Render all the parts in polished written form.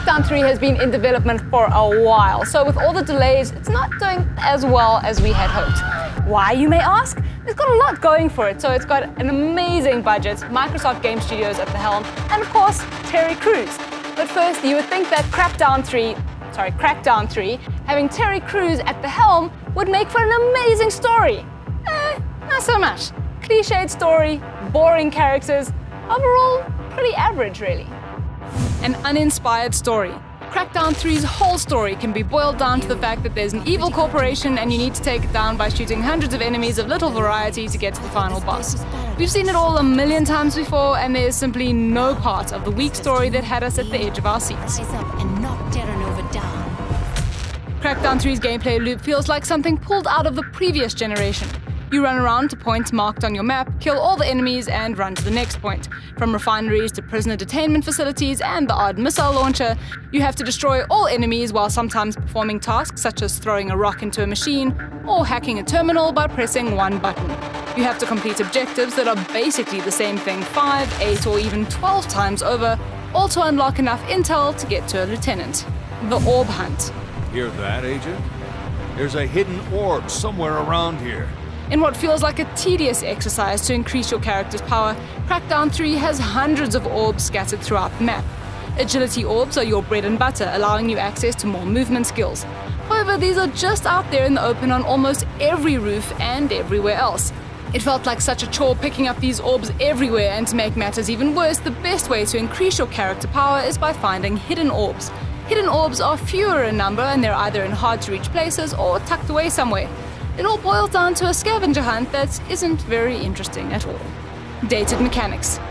Crackdown 3 has been in development for a while, so with all the delays, it's not doing as well as we had hoped. Why, you may ask? It's got a lot going for it, so it's got an amazing budget, Microsoft Game Studios at the helm, and of course, Terry Crews. But first, you would think that Crackdown 3, having Terry Crews at the helm would make for an amazing story. Not so much. Cliched story, boring characters, overall, pretty average really. An uninspired story. Crackdown 3's whole story can be boiled down to the fact that there's an evil corporation and you need to take it down by shooting hundreds of enemies of little variety to get to the final boss. We've seen it all a million times before, and there's simply no part of the weak story that had us at the edge of our seats. Crackdown 3's gameplay loop feels like something pulled out of the previous generation. You run around to points marked on your map, kill all the enemies, and run to the next point. From refineries to prisoner detainment facilities and the odd missile launcher, you have to destroy all enemies while sometimes performing tasks such as throwing a rock into a machine or hacking a terminal by pressing one button. You have to complete objectives that are basically the same thing 5, 8, or even 12 times over, all to unlock enough intel to get to a lieutenant. The Orb Hunt. Hear that, Agent? There's a hidden orb somewhere around here. In what feels like a tedious exercise to increase your character's power, Crackdown 3 has hundreds of orbs scattered throughout the map. Agility orbs are your bread and butter, allowing you access to more movement skills. However, these are just out there in the open on almost every roof and everywhere else. It felt like such a chore picking up these orbs everywhere, and to make matters even worse, the best way to increase your character power is by finding hidden orbs. Hidden orbs are fewer in number, and they're either in hard-to-reach places or tucked away somewhere. It all boils down to a scavenger hunt that isn't very interesting at all. Dated mechanics.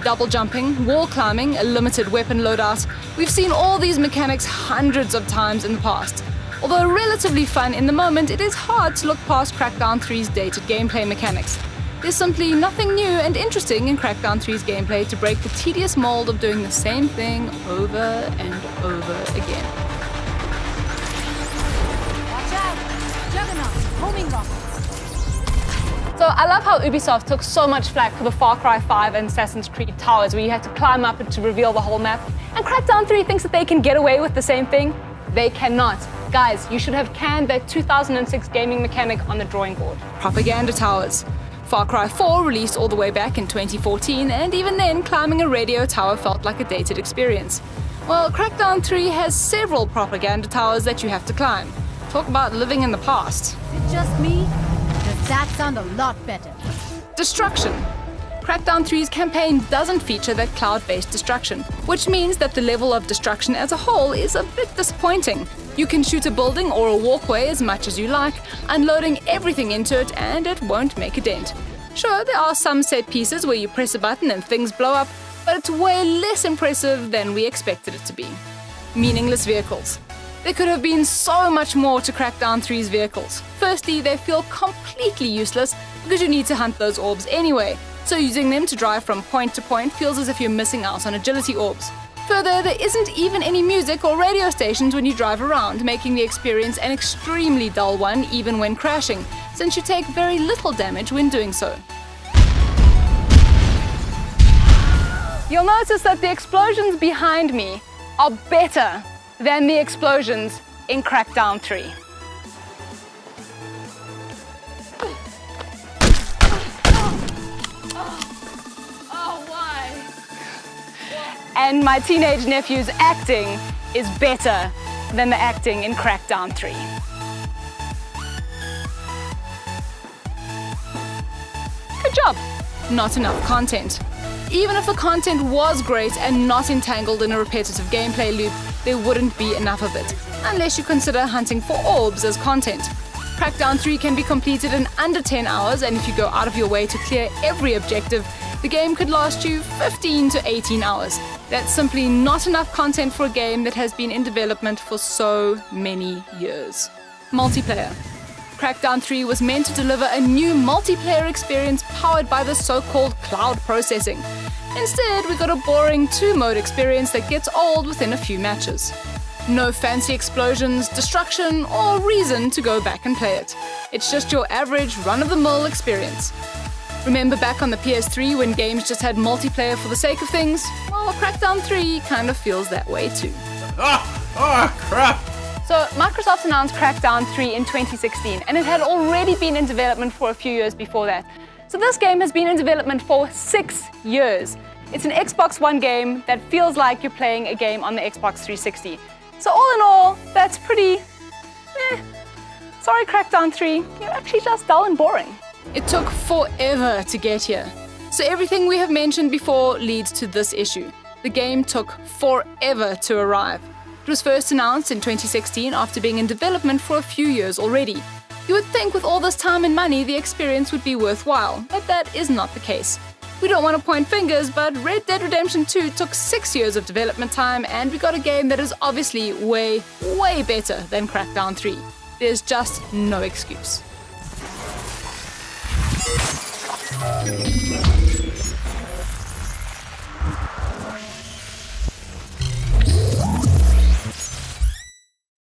Double jumping, wall climbing, a limited weapon loadout. We've seen all these mechanics hundreds of times in the past. Although relatively fun in the moment, it is hard to look past Crackdown 3's dated gameplay mechanics. There's simply nothing new and interesting in Crackdown 3's gameplay to break the tedious mold of doing the same thing over and over again. So I love how Ubisoft took so much flack for the Far Cry 5 and Assassin's Creed Towers, where you had to climb up to reveal the whole map. And Crackdown 3 thinks that they can get away with the same thing. They cannot. Guys, you should have canned that 2006 gaming mechanic on the drawing board. Propaganda towers. Far Cry 4 released all the way back in 2014, and even then, climbing a radio tower felt like a dated experience. Well, Crackdown 3 has several propaganda towers that you have to climb. Talk about living in the past. Is it just me? Does that sound a lot better? Destruction. Crackdown 3's campaign doesn't feature that cloud-based destruction, which means that the level of destruction as a whole is a bit disappointing. You can shoot a building or a walkway as much as you like, unloading everything into it, and it won't make a dent. Sure, there are some set pieces where you press a button and things blow up, but it's way less impressive than we expected it to be. Meaningless vehicles. There could have been so much more to Crackdown 3's vehicles. Firstly, they feel completely useless because you need to hunt those orbs anyway, so using them to drive from point to point feels as if you're missing out on agility orbs. Further, there isn't even any music or radio stations when you drive around, making the experience an extremely dull one even when crashing, since you take very little damage when doing so. You'll notice that the explosions behind me are better than the explosions in Crackdown 3. Oh, why? And my teenage nephew's acting is better than the acting in Crackdown 3. Good job. Not enough content. Even if the content was great and not entangled in a repetitive gameplay loop, there wouldn't be enough of it, unless you consider hunting for orbs as content. Crackdown 3 can be completed in under 10 hours, and if you go out of your way to clear every objective, the game could last you 15 to 18 hours. That's simply not enough content for a game that has been in development for so many years. Multiplayer. Crackdown 3 was meant to deliver a new multiplayer experience powered by the so-called cloud processing. Instead, we got a boring 2-mode experience that gets old within a few matches. No fancy explosions, destruction, or reason to go back and play it. It's just your average run-of-the-mill experience. Remember back on the PS3 when games just had multiplayer for the sake of things? Well, Crackdown 3 kind of feels that way too. Crap! So Microsoft announced Crackdown 3 in 2016, and it had already been in development for a few years before that. So this game has been in development for 6 years. It's an Xbox One game that feels like you're playing a game on the Xbox 360. So all in all, that's pretty... Sorry Crackdown 3, you're actually just dull and boring. It took forever to get here. So everything we have mentioned before leads to this issue. The game took forever to arrive. It was first announced in 2016 after being in development for a few years already. You would think with all this time and money the experience would be worthwhile, but that is not the case. We don't want to point fingers, but Red Dead Redemption 2 took 6 years of development time, and we got a game that is obviously way, way better than Crackdown 3. There's just no excuse.